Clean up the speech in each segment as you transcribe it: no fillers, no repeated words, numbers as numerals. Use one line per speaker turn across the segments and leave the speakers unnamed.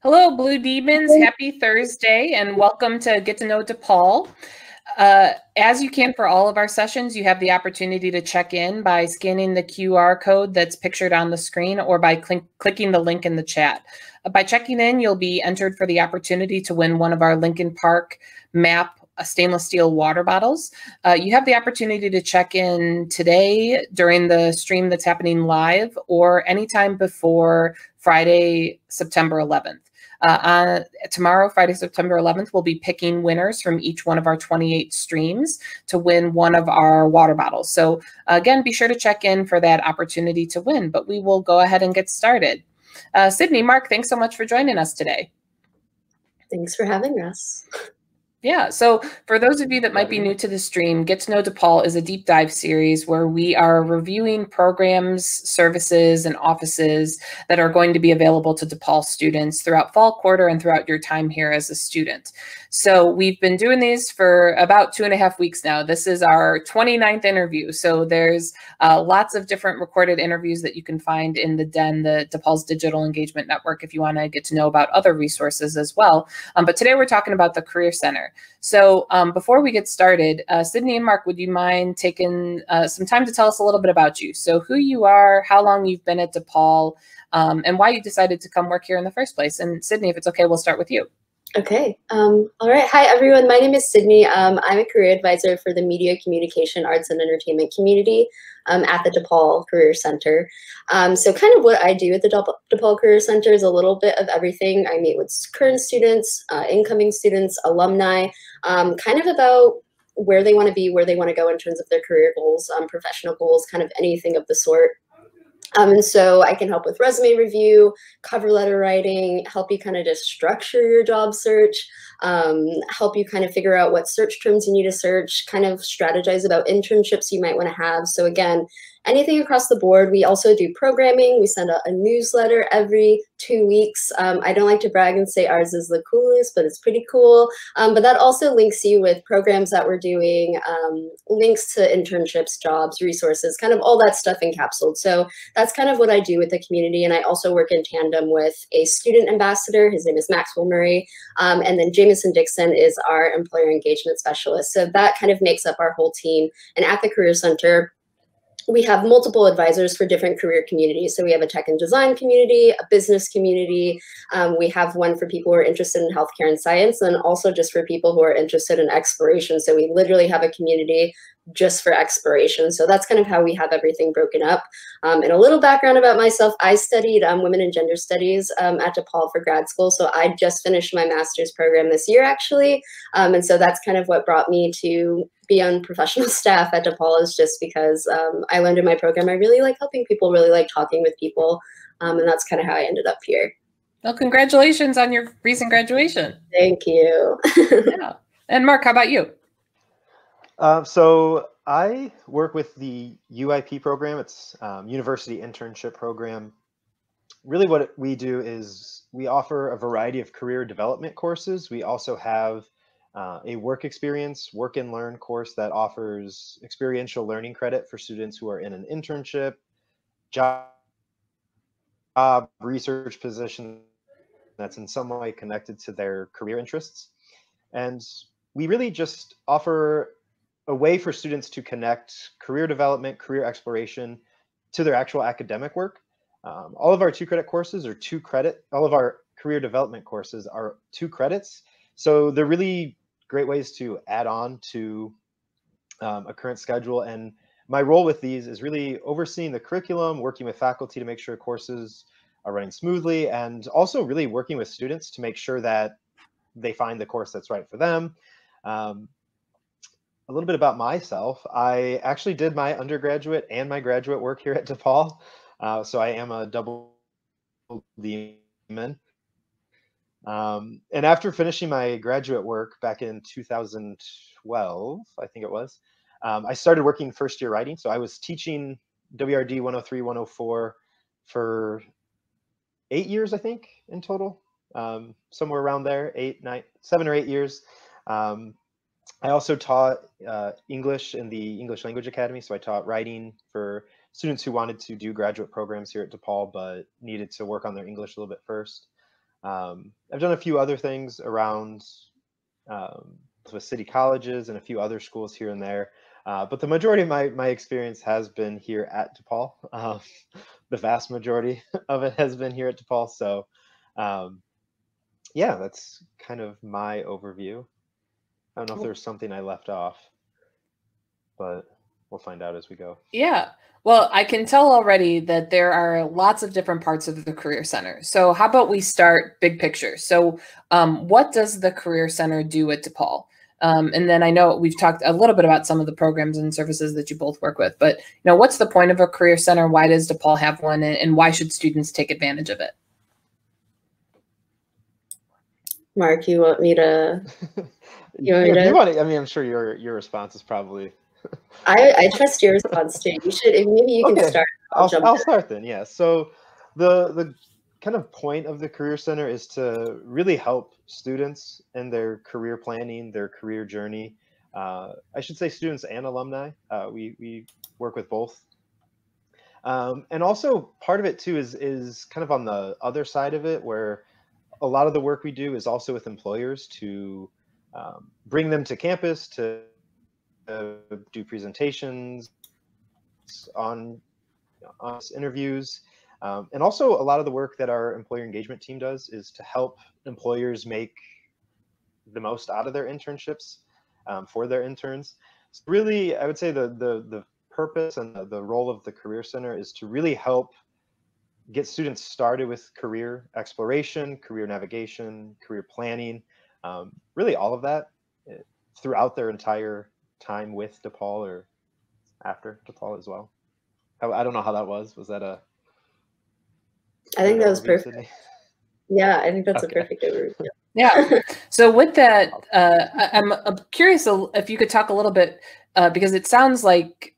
Hello, Blue Demons. Happy Thursday and welcome to Get to Know DePaul. As you can for all of our sessions, you have the opportunity to check in by scanning the QR code that's pictured on the screen or by clicking the link in the chat. By checking in, you'll be entered for the opportunity to win one of our Lincoln Park MAP stainless steel water bottles. You have the opportunity to check in today during the stream that's happening live or anytime before Friday, September 11th. Tomorrow, Friday, September 11th, we'll be picking winners from each one of our 28 streams to win one of our water bottles. So again, be sure to check in for that opportunity to win, but we will go ahead and get started. Sydney, Mark, thanks so much for joining us today.
Thanks for having us.
Yeah, so for those of you that might be new to the stream, Get to Know DePaul is a deep dive series where we are reviewing programs, services, and offices that are going to be available to DePaul students throughout fall quarter and throughout your time here as a student. So we've been doing these for about 2.5 weeks now. This is our 29th interview. So there's lots of different recorded interviews that you can find in the DEN, the DePaul's Digital Engagement Network, if you want to get to know about other resources as well. But today we're talking about the Career Center. So before we get started, Sydney and Mark, would you mind taking some time to tell us a little bit about you? So who you are, how long you've been at DePaul, and why you decided to come work here in the first place. And Sydney, if it's okay, we'll start with you.
Okay. All right. Hi, everyone. My name is Sydney. I'm a career advisor for the Media, Communication, Arts, and Entertainment community at the DePaul Career Center. So kind of what I do at the DePaul Career Center is a little bit of everything. I meet with current students, incoming students, alumni, kind of about where they want to be, where they want to go in terms of their career goals, professional goals, kind of anything of the sort. And so I can help with resume review, cover letter writing, help you kind of just structure your job search, help you kind of figure out what search terms you need to search, kind of strategize about internships you might want to have. So again, anything across the board. We also do programming. We send out a newsletter every 2 weeks. I don't like to brag and say ours is the coolest, but it's pretty cool. But that also links you with programs that we're doing, links to internships, jobs, resources, kind of all that stuff encapsulated. So that's kind of what I do with the community. And I also work in tandem with a student ambassador. His name is Maxwell Murray. And then Jameson Dixon is our employer engagement specialist. So that kind of makes up our whole team. And at the Career Center, we have multiple advisors for different career communities. So we have a tech and design community, a business community. We have one for people who are interested in healthcare and science, and also just for people who are interested in exploration. So we literally have a community just for exploration. So that's kind of how we have everything broken up. And a little background about myself, I studied women and gender studies at DePaul for grad school. So I just finished my master's program this year, actually. And so that's kind of what brought me to be on professional staff at DePaul, is just because I learned in my program I really like helping people, really like talking with people. And that's kind of how I ended up here.
Well, congratulations on your recent graduation.
Thank you.
Yeah. And Mark, how about you?
So I work with the UIP program. It's University Internship Program. Really what we do is we offer a variety of career development courses. We also have a work experience, work and learn course that offers experiential learning credit for students who are in an internship, job, research position that's in some way connected to their career interests. And we really just offer a way for students to connect career development, career exploration to their actual academic work. All of our 2-credit courses are 2 credit. All of our career development courses are 2 credits. So they're really great ways to add on to a current schedule. And my role with these is really overseeing the curriculum, working with faculty to make sure courses are running smoothly, and also really working with students to make sure that they find the course that's right for them. A little bit about myself. I actually did my undergraduate and my graduate work here at DePaul. So I am a double demon. And after finishing my graduate work back in 2012, I think it was, I started working first year writing. So I was teaching WRD 103, 104 for 8 years, I think, in total, somewhere around there, 7 or 8 years. I also taught English in the English Language Academy. So I taught writing for students who wanted to do graduate programs here at DePaul, but needed to work on their English a little bit first. I've done a few other things around with city colleges and a few other schools here and there. But the majority of my experience has been here at DePaul. The vast majority of it has been here at DePaul. So yeah, that's kind of my overview. I don't know if there's something I left off, but we'll find out as we go.
Yeah. Well, I can tell already that there are lots of different parts of the Career Center. So how about we start big picture? So what does the Career Center do at DePaul? And then I know we've talked a little bit about some of the programs and services that you both work with, but what's the point of a Career Center? Why does DePaul have one, and why should students take advantage of it?
Mark, you want me to?
I mean, I'm sure your response is probably.
I trust your response too. You should. Maybe you can start.
I'll start then. Yeah. So the kind of point of the Career Center is to really help students in their career planning, their career journey. I should say students and alumni. We work with both. And also part of it too is kind of on the other side of it, where a lot of the work we do is also with employers to bring them to campus to do presentations on interviews. And also a lot of the work that our employer engagement team does is to help employers make the most out of their internships for their interns. So really, I would say the purpose and the role of the Career Center is to really help get students started with career exploration, career navigation, career planning, really all of that throughout their entire time with DePaul or after DePaul as well. I don't know how that was. Was that a?
I think that was perfect. Sydney? Yeah, I think that's a perfect overview.
Yeah. So with that, I'm curious if you could talk a little bit, because it sounds like,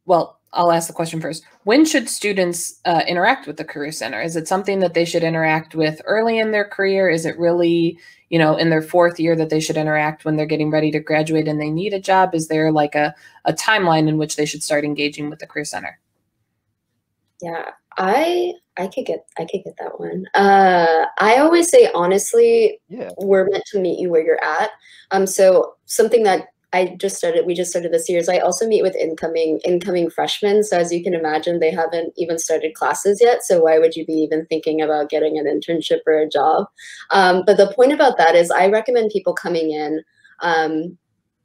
well, I'll ask the question first. When should students interact with the Career Center? Is it something that they should interact with early in their career? Is it really, in their fourth year that they should interact when they're getting ready to graduate and they need a job? Is there like a timeline in which they should start engaging with the Career Center?
Yeah, I could get that one. I always say, honestly, we're meant to meet you where you're at. So something that we just started this year is I also meet with incoming freshmen. So as you can imagine, they haven't even started classes yet. So why would you be even thinking about getting an internship or a job? But the point about that is I recommend people coming in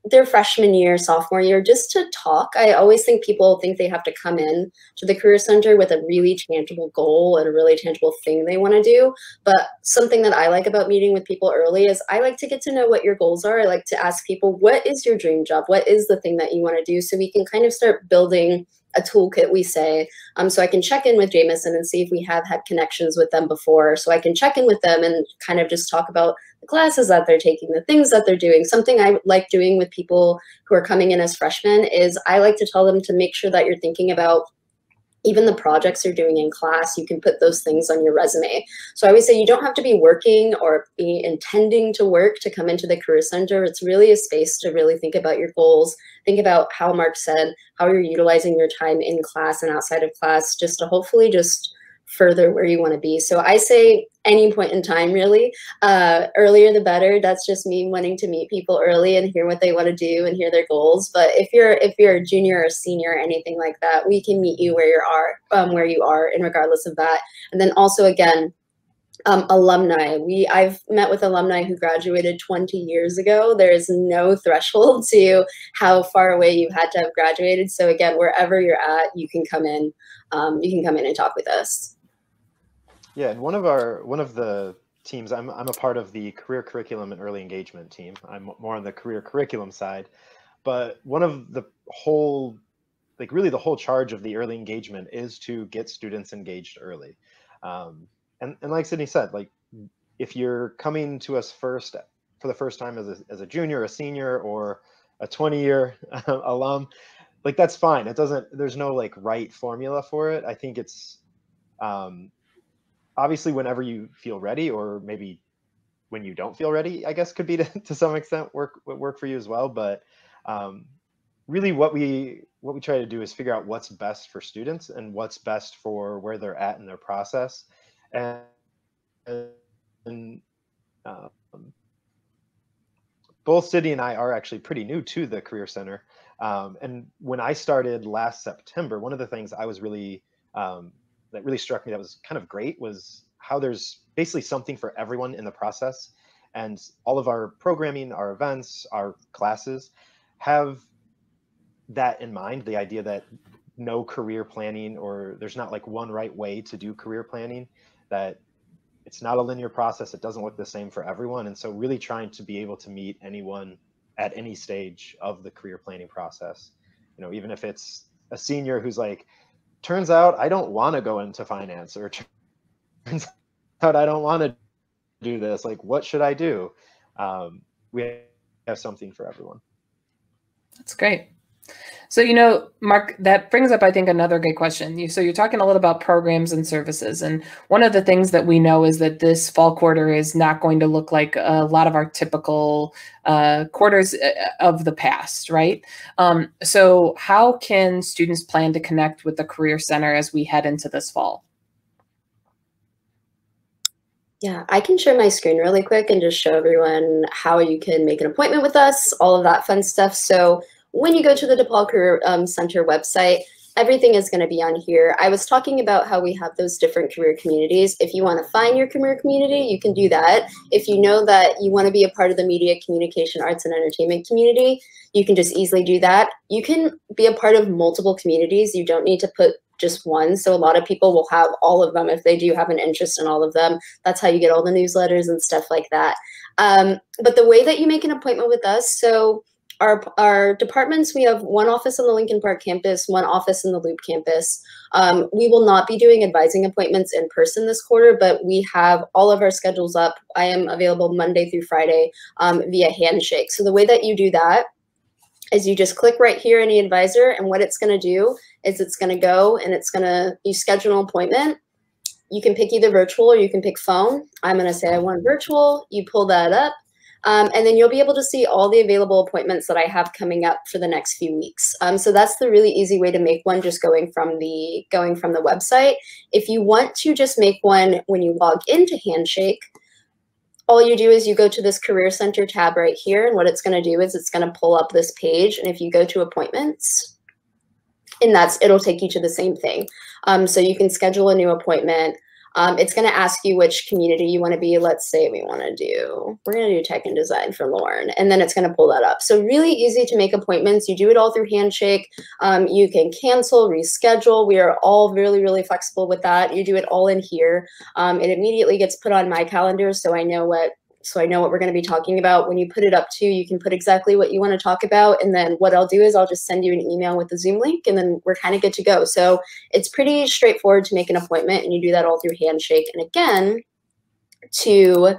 their freshman year, sophomore year, just to talk. I always think people think they have to come in to the Career Center with a really tangible goal and a really tangible thing they want to do. But something that I like about meeting with people early is I like to get to know what your goals are. I like to ask people, what is your dream job? What is the thing that you want to do? So we can kind of start building a toolkit, we say. So I can check in with Jameson and see if we have had connections with them before. So I can check in with them and kind of just talk about the classes that they're taking, the things that they're doing. Something I like doing with people who are coming in as freshmen is I like to tell them to make sure that you're thinking about even the projects you're doing in class. You can put those things on your resume. So I always say you don't have to be working or be intending to work to come into the Career Center. It's really a space to really think about your goals, think about how Mark said, how you're utilizing your time in class and outside of class, just to hopefully just further where you want to be. So I say any point in time, really. Earlier the better. That's just me wanting to meet people early and hear what they want to do and hear their goals. But if you're a junior or a senior or anything like that, we can meet you where you are, and regardless of that. And then also, again, alumni. I've met with alumni who graduated 20 years ago. There is no threshold to how far away you had to have graduated. So again, wherever you're at, you can come in. You can come in and talk with us.
Yeah, and one of the teams, I'm a part of the career curriculum and early engagement team. I'm more on the career curriculum side, but one of the whole, really the whole charge of the early engagement is to get students engaged early. And like Sydney said, if you're coming to us for the first time as a junior, a senior, or a 20-year alum, that's fine. There's no right formula for it. I think it's obviously whenever you feel ready, or maybe when you don't feel ready, I guess could be to some extent work for you as well. But really what we try to do is figure out what's best for students and what's best for where they're at in their process. And um, both Sydney and I are actually pretty new to the Career Center. And when I started last September, one of the things I was really, that really struck me that was kind of great was how there's basically something for everyone in the process. And all of our programming, our events, our classes have that in mind, the idea that no career planning, or there's not like one right way to do career planning, that it's not a linear process. It doesn't look the same for everyone. And so really trying to be able to meet anyone at any stage of the career planning process, you know, even if it's a senior who's like, turns out I don't want to go into finance, or turns out I don't want to do this. Like, what should I do? We have something for everyone.
That's great. So, you know, Mark, that brings up, I think, another good question. So you're talking a little about programs and services. And one of the things that we know is that this fall quarter is not going to look like a lot of our typical quarters of the past, right? So how can students plan to connect with the Career Center as we head into this fall?
Yeah, I can share my screen really quick and just show everyone how you can make an appointment with us, all of that fun stuff. So when you go to the DePaul Career Center website, everything is going to be on here. I was talking about how we have those different career communities. If you want to find your career community, you can do that. If you know that you want to be a part of the media, communication, arts, and entertainment community, you can just easily do that. You can be a part of multiple communities. You don't need to put just one. So a lot of people will have all of them if they do have an interest in all of them. That's how you get all the newsletters and stuff like that. But the way that you make an appointment with us, so our departments, we have one office on the Lincoln Park campus, one office in the Loop campus. We will not be doing advising appointments in person this quarter, but we have all of our schedules up. I am available Monday through Friday via Handshake. So the way that you do that is you just click right here, any advisor, and what it's going to do is it's going to go and it's going to, you schedule an appointment. You can pick either virtual or you can pick phone. I'm going to say I want virtual. You pull that up. And then you'll be able to see all the available appointments that I have coming up for the next few weeks. So that's the really easy way to make one, just going from the website. If you want to just make one when you log into Handshake, all you do is you go to this Career Center tab right here, and what it's going to do is it's going to pull up this page, and if you go to appointments, and it'll take you to the same thing. So you can schedule a new appointment. It's going to ask you which community you want to be. Let's say we're going to do tech and design for Lauren, and then it's going to pull that up. So really easy to make appointments. You do it all through Handshake. You can cancel, reschedule. We are all really, really flexible with that. You do it all in here. It immediately gets put on my calendar, so I know what we're going to be talking about. When you put it up too, you can put exactly what you want to talk about. And then what I'll do is I'll just send you an email with the Zoom link, and then we're kind of good to go. So it's pretty straightforward to make an appointment, and you do that all through Handshake. And again, to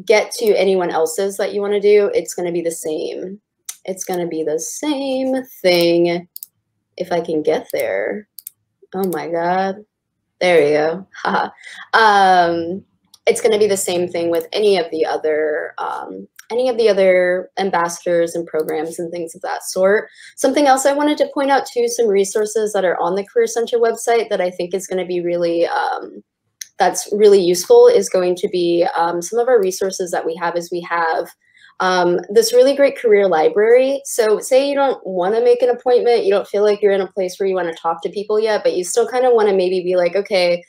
get to anyone else's that you want to do, it's going to be the same. It's going to be the same thing. If I can get there. Oh my God. There you go. Haha. It's going to be the same thing with any of the other ambassadors and programs and things of that sort. Something else I wanted to point out too, some resources that are on the Career Center website that I think is going to be really, that's really useful, is going to be some of our resources that we have this really great career library. So say you don't want to make an appointment, you don't feel like you're in a place where you want to talk to people yet, but you still kind of want to maybe be like, okay,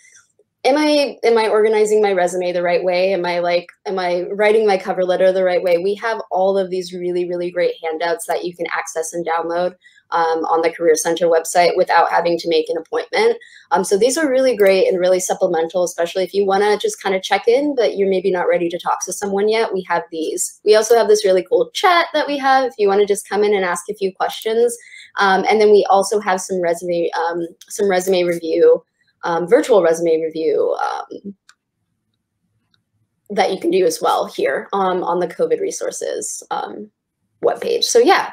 am I organizing my resume the right way? Am I writing my cover letter the right way? We have all of these really, really great handouts that you can access and download on the Career Center website without having to make an appointment. So these are really great and really supplemental, especially if you want to just kind of check in, but you're maybe not ready to talk to someone yet. We have these. We also have this really cool chat that we have if you want to just come in and ask a few questions. And then we also have some resume review, virtual resume review that you can do as well here on the COVID resources webpage. So yeah,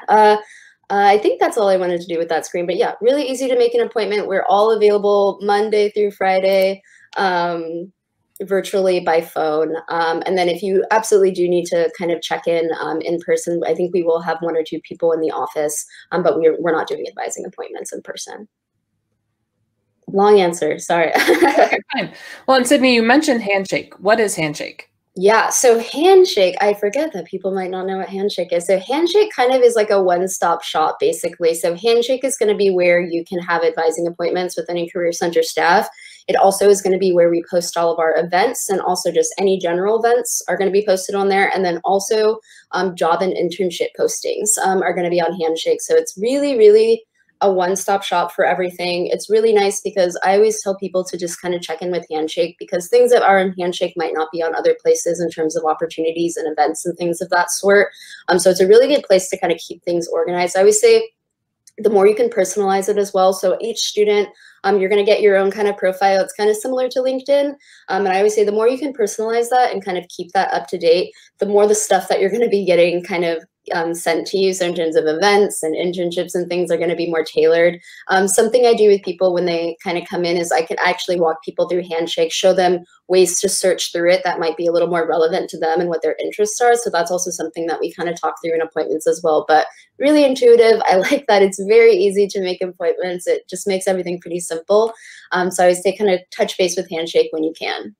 I think that's all I wanted to do with that screen. But yeah, really easy to make an appointment. We're all available Monday through Friday, virtually by phone. And then if you absolutely do need to kind of check in person, I think we will have 1 or 2 people in the office, but we're not doing advising appointments in person. Long answer, sorry.
Okay, fine. Well, and Sydney, you mentioned Handshake. What is Handshake?
Yeah, so Handshake, I forget that people might not know what Handshake is. So Handshake kind of is like a one-stop shop, basically. So Handshake is going to be where you can have advising appointments with any Career Center staff. It also is going to be where we post all of our events, and also just any general events are going to be posted on there. And then also job and internship postings are going to be on Handshake. So it's really, really a one-stop shop for everything. It's really nice because I always tell people to just kind of check in with Handshake, because things that are in Handshake might not be on other places in terms of opportunities and events and things of that sort. So it's a really good place to kind of keep things organized. I always say the more you can personalize it as well. So each student, you're going to get your own kind of profile. It's kind of similar to LinkedIn. And I always say the more you can personalize that and kind of keep that up to date, the more the stuff that you're going to be getting kind of sent to you. So in terms of events and internships and things are going to be more tailored. Something I do with people when they kind of come in is I can actually walk people through Handshake, show them ways to search through it that might be a little more relevant to them and what their interests are. So that's also something that we kind of talk through in appointments as well. But really intuitive. I like that it's very easy to make appointments. It just makes everything pretty simple. So I always say kind of touch base with Handshake when you can.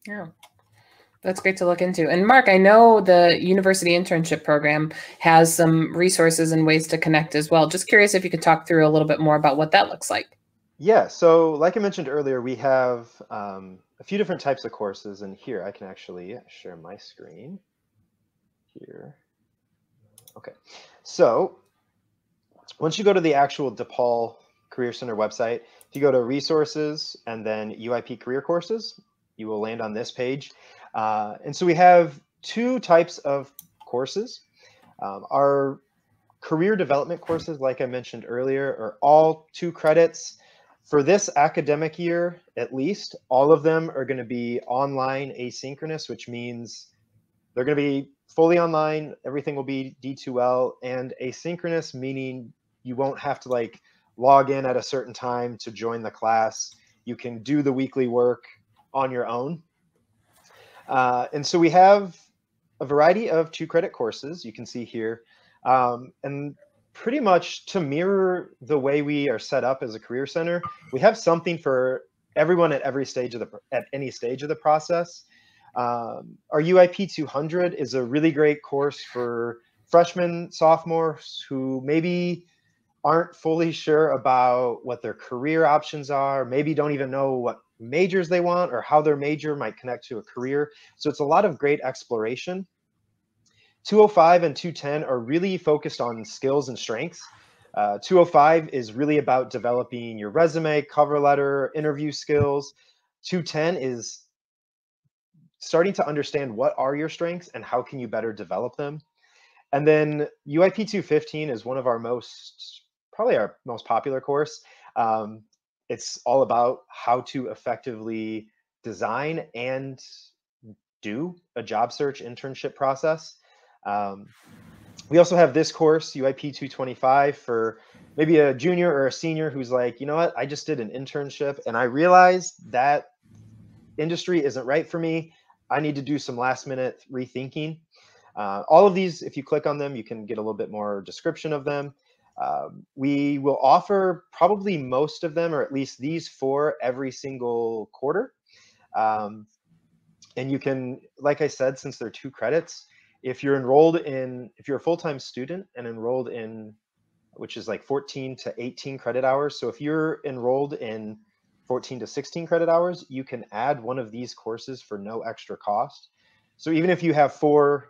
Yeah. That's great to look into. And Mark, I know the university internship program has some resources and ways to connect as well. Just curious if you could talk through a little bit more about what that looks like.
Yeah, so like I mentioned earlier, we have a few different types of courses, and here I can actually share my screen here. Okay, so once you go to the actual DePaul Career Center website, if you go to resources and then UIP career courses, you will land on this page. And so we have two types of courses. Our career development courses, like I mentioned earlier, are all 2 credits. For this academic year, at least, all of them are going to be online asynchronous, which means they're going to be fully online. Everything will be D2L, and asynchronous, meaning you won't have to like log in at a certain time to join the class. You can do the weekly work on your own. And so we have a variety of 2-credit courses you can see here. And pretty much to mirror the way we are set up as a career center, we have something for everyone at every stage of any stage of the process. Our UIP 200 is a really great course for freshmen, sophomores who maybe aren't fully sure about what their career options are, maybe don't even know what majors they want or how their major might connect to a career. So it's a lot of great exploration. 205 and 210 are really focused on skills and strengths. 205 is really about developing your resume, cover letter, interview skills. 210 is starting to understand what are your strengths and how can you better develop them. And then UIP 215 is one of our probably our most popular course. It's all about how to effectively design and do a job search internship process. We also have this course, UIP 225, for maybe a junior or a senior who's like, you know what, I just did an internship and I realized that industry isn't right for me. I need to do some last minute rethinking. All of these, if you click on them, you can get a little bit more description of them. We will offer probably most of them, or at least these 4, every single quarter. And you can, like I said, since they're 2 credits, if you're a full-time student and enrolled in, which is like 14 to 18 credit hours. So if you're enrolled in 14 to 16 credit hours, you can add one of these courses for no extra cost. So even if you have four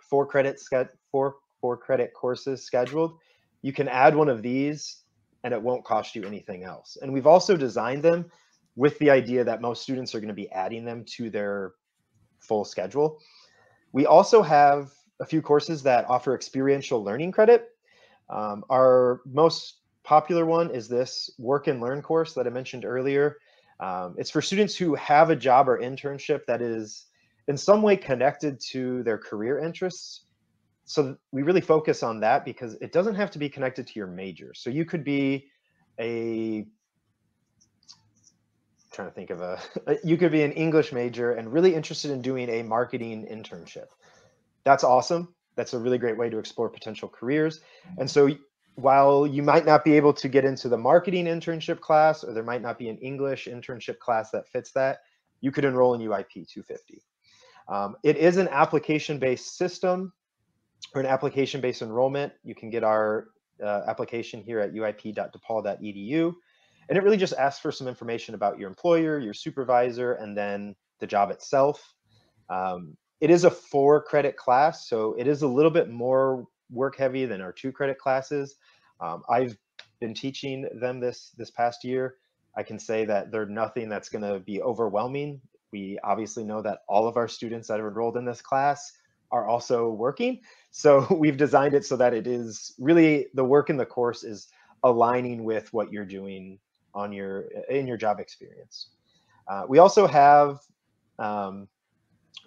credit courses scheduled, you can add one of these and it won't cost you anything else. And we've also designed them with the idea that most students are going to be adding them to their full schedule. We also have a few courses that offer experiential learning credit. Our most popular one is this work and learn course that I mentioned earlier. It's for students who have a job or internship that is in some way connected to their career interests. So we really focus on that because it doesn't have to be connected to your major. So you could be trying to think of you could be an English major and really interested in doing a marketing internship. That's awesome. That's a really great way to explore potential careers. And so while you might not be able to get into the marketing internship class, or there might not be an English internship class that fits that, you could enroll in UIP 250. It is an application-based system or an application-based enrollment. You can get our application here at uip.depaul.edu. And it really just asks for some information about your employer, your supervisor, and then the job itself. It is a 4-credit class, so it is a little bit more work heavy than our 2-credit classes. I've been teaching them this past year. I can say that they're nothing that's going to be overwhelming. We obviously know that all of our students that are enrolled in this class are also working. So we've designed it so that it is really, the work in the course is aligning with what you're doing in your job experience. We also have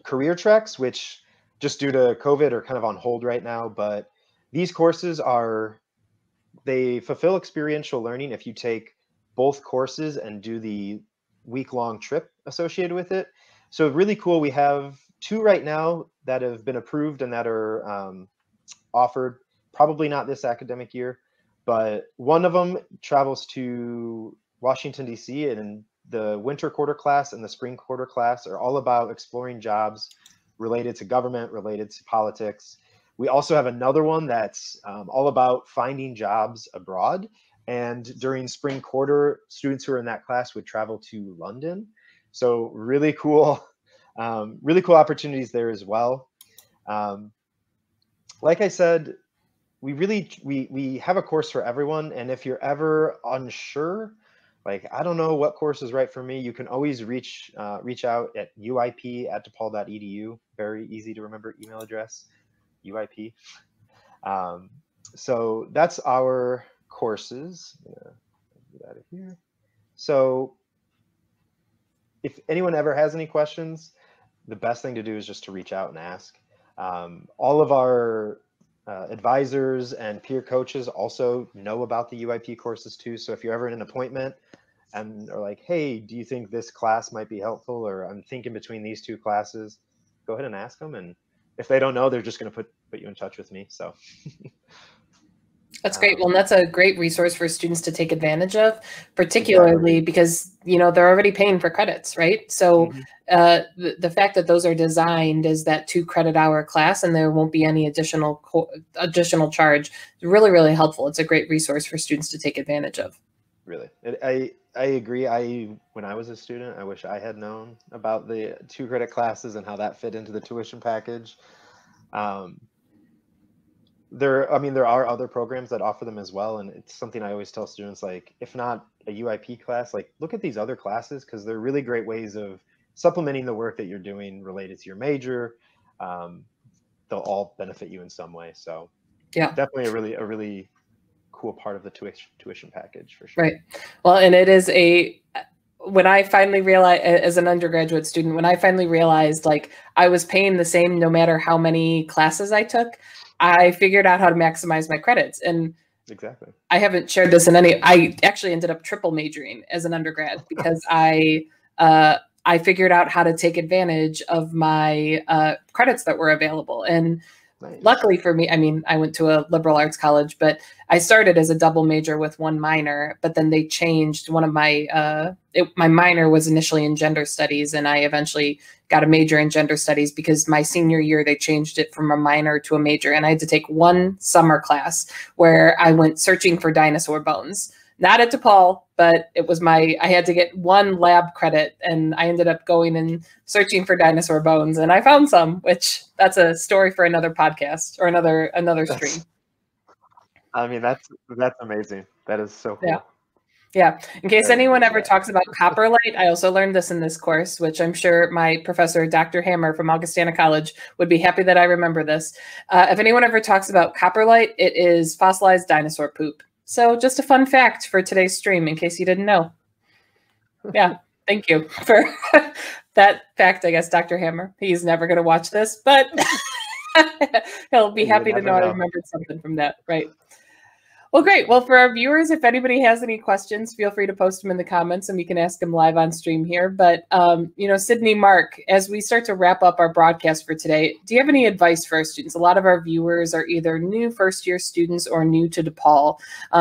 career treks, which just due to COVID are kind of on hold right now, but these courses they fulfill experiential learning if you take both courses and do the week-long trip associated with it. So really cool. We have 2 right now that have been approved and that are offered, probably not this academic year, but one of them travels to Washington, D.C., and the winter quarter class and the spring quarter class are all about exploring jobs related to government, related to politics. We also have another one that's all about finding jobs abroad. And during spring quarter, students who are in that class would travel to London. So really cool opportunities there as well. Like I said, we have a course for everyone. And if you're ever unsure, like, I don't know what course is right for me, you can always reach out at uip@depaul.edu. Very easy to remember email address, UIP. So that's our courses. Get out of here. So if anyone ever has any questions, the best thing to do is just to reach out and ask. All of our advisors and peer coaches also know about the UIP courses too. So if you're ever in an appointment and are like, hey, do you think this class might be helpful? Or I'm thinking between these 2 classes, go ahead and ask them. And if they don't know, they're just going to put you in touch with me. So
that's great. Well, that's a great resource for students to take advantage of, particularly because, they're already paying for credits, right? So the fact that those are designed as that 2-credit hour class and there won't be any additional charge is really, really helpful. It's a great resource for students to take advantage of.
Really. I agree. When I was a student, I wish I had known about the 2-credit classes and how that fit into the tuition package. There are other programs that offer them as well. And it's something I always tell students, like, if not a UIP class, like, look at these other classes, because they're really great ways of supplementing the work that you're doing related to your major. They'll all benefit you in some way. So yeah, definitely a really cool part of the tuition package for sure.
Right. Well, and it is when I finally realized, as an undergraduate student, when I finally realized, like, I was paying the same no matter how many classes I took, I figured out how to maximize my credits. And
exactly,
I haven't shared this I actually ended up triple majoring as an undergrad because I figured out how to take advantage of my credits that were available. And luckily for me, I went to a liberal arts college, but I started as a double major with 1 minor, but then they changed one of my minor was initially in gender studies, and I eventually got a major in gender studies because my senior year, they changed it from a minor to a major. And I had to take 1 summer class where I went searching for dinosaur bones. Not at DePaul, but it was I had to get 1 lab credit, and I ended up going and searching for dinosaur bones, and I found some, which that's a story for another podcast or another stream.
That's amazing. That is so cool.
Yeah. In case anyone ever talks about copper light, I also learned this in this course, which I'm sure my professor, Dr. Hammer from Augustana College, would be happy that I remember this. If anyone ever talks about copper light, it is fossilized dinosaur poop. So just a fun fact for today's stream, in case you didn't know. Yeah, thank you for that fact, I guess, Dr. Hammer. He's never going to watch this, but he'll be happy to know I remembered something from that, right? Well, great. Well, for our viewers, if anybody has any questions, feel free to post them in the comments and we can ask them live on stream here. But, Sydney, Mark, as we start to wrap up our broadcast for today, do you have any advice for our students? A lot of our viewers are either new first-year students or new to DePaul.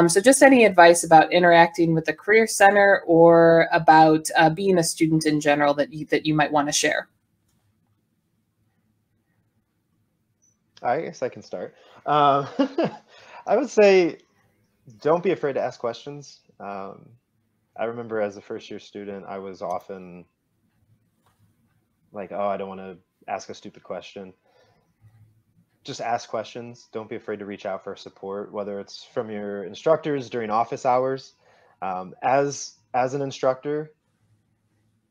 So just any advice about interacting with the Career Center or about being a student in general that you might want to share?
I guess I can start. I would say don't be afraid to ask questions. I remember as a first-year student, I was often like, oh, I don't want to ask a stupid question. Just ask questions. Don't be afraid to reach out for support, whether it's from your instructors during office hours. As an instructor,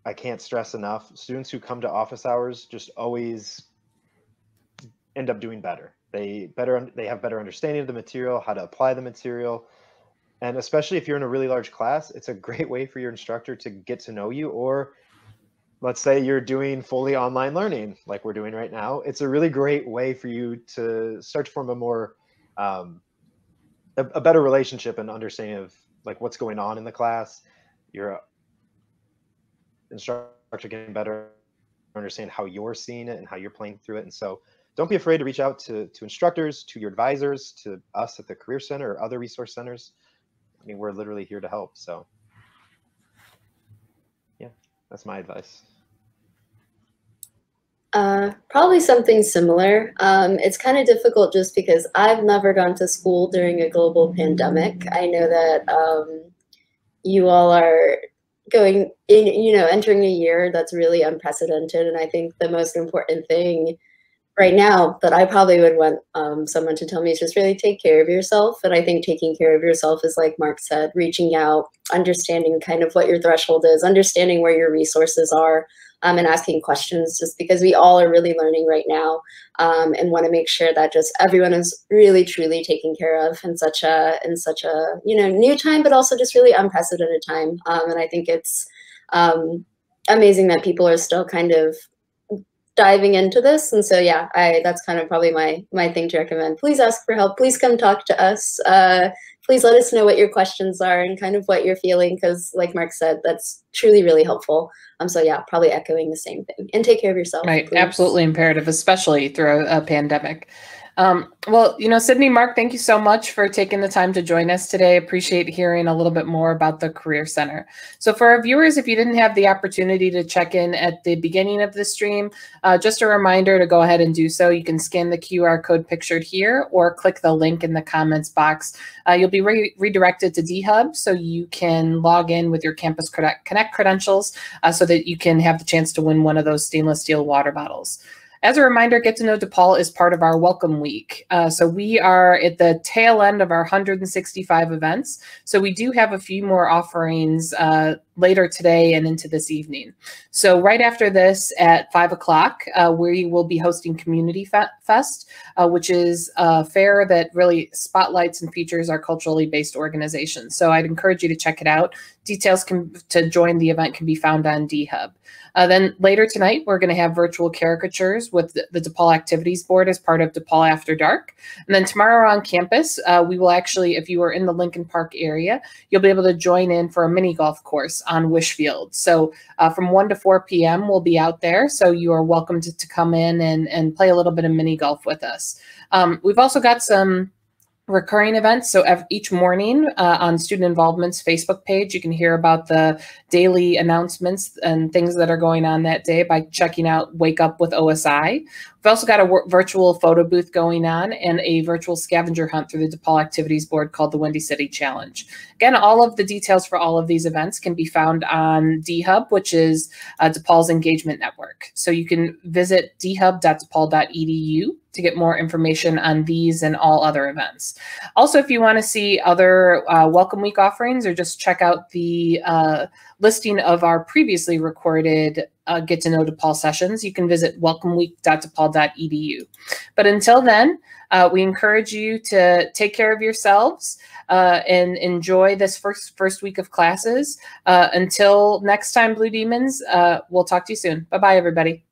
I can't stress enough, students who come to office hours just always end up doing better. They have better understanding of the material, how to apply the material. And especially if you're in a really large class, it's a great way for your instructor to get to know you. Or let's say you're doing fully online learning like we're doing right now. It's a really great way for you to start to form a more, a better relationship and understanding of like what's going on in the class. Your instructor getting better understand how you're seeing it and how you're playing through it. And so don't be afraid to reach out to instructors, to your advisors, to us at the Career Center or other resource centers. I mean, we're literally here to help. So yeah, that's my advice.
Probably something similar. It's kind of difficult just because I've never gone to school during a global pandemic. I know that you all are going in, entering a year that's really unprecedented. And I think the most important thing right now that I probably would want someone to tell me is just really take care of yourself. And I think taking care of yourself is, like Mark said, reaching out, understanding kind of what your threshold is, understanding where your resources are, and asking questions, just because we all are really learning right now, and want to make sure that just everyone is really truly taken care of in such a new time, but also just really unprecedented time. And I think it's amazing that people are still kind of diving into this. And so yeah, that's kind of probably my thing to recommend. Please ask for help. Please come talk to us. Please let us know what your questions are and kind of what you're feeling, because like Mark said, that's truly really helpful. So yeah, probably echoing the same thing. And take care of yourself.
Right,
please.
Absolutely imperative, especially through a pandemic. Well, Sydney, Mark, thank you so much for taking the time to join us today. Appreciate hearing a little bit more about the Career Center. So for our viewers, if you didn't have the opportunity to check in at the beginning of the stream, just a reminder to go ahead and do so. You can scan the QR code pictured here or click the link in the comments box. You'll be redirected to DHub, so you can log in with your Campus Connect credentials so that you can have the chance to win one of those stainless steel water bottles. As a reminder, Get to Know DePaul is part of our Welcome Week. So we are at the tail end of our 165 events. So we do have a few more offerings later today and into this evening. So right after this at 5 o'clock, we will be hosting Community Fest, which is a fair that really spotlights and features our culturally based organizations. So I'd encourage you to check it out. Details to join the event can be found on DHub. Then later tonight, we're going to have virtual caricatures with the DePaul Activities Board as part of DePaul After Dark. And then tomorrow on campus, we will actually, if you are in the Lincoln Park area, you'll be able to join in for a mini golf course on Wish Field. So from 1 to 4 p.m., we'll be out there. So you are welcome to come in and play a little bit of mini golf with us. We've also got some recurring events. So each morning on Student Involvement's Facebook page, you can hear about the daily announcements and things that are going on that day by checking out Wake Up with OSI. We've also got a virtual photo booth going on and a virtual scavenger hunt through the DePaul Activities Board called the Windy City Challenge. Again, all of the details for all of these events can be found on DHub, which is DePaul's engagement network. So you can visit dhub.depal.edu to get more information on these and all other events. Also, if you want to see other Welcome Week offerings or just check out the listing of our previously recorded Get to Know DePaul sessions, you can visit welcomeweek.depal.edu. But until then, we encourage you to take care of yourselves and enjoy this first week of classes. Until next time, Blue Demons, we'll talk to you soon. Bye-bye, everybody.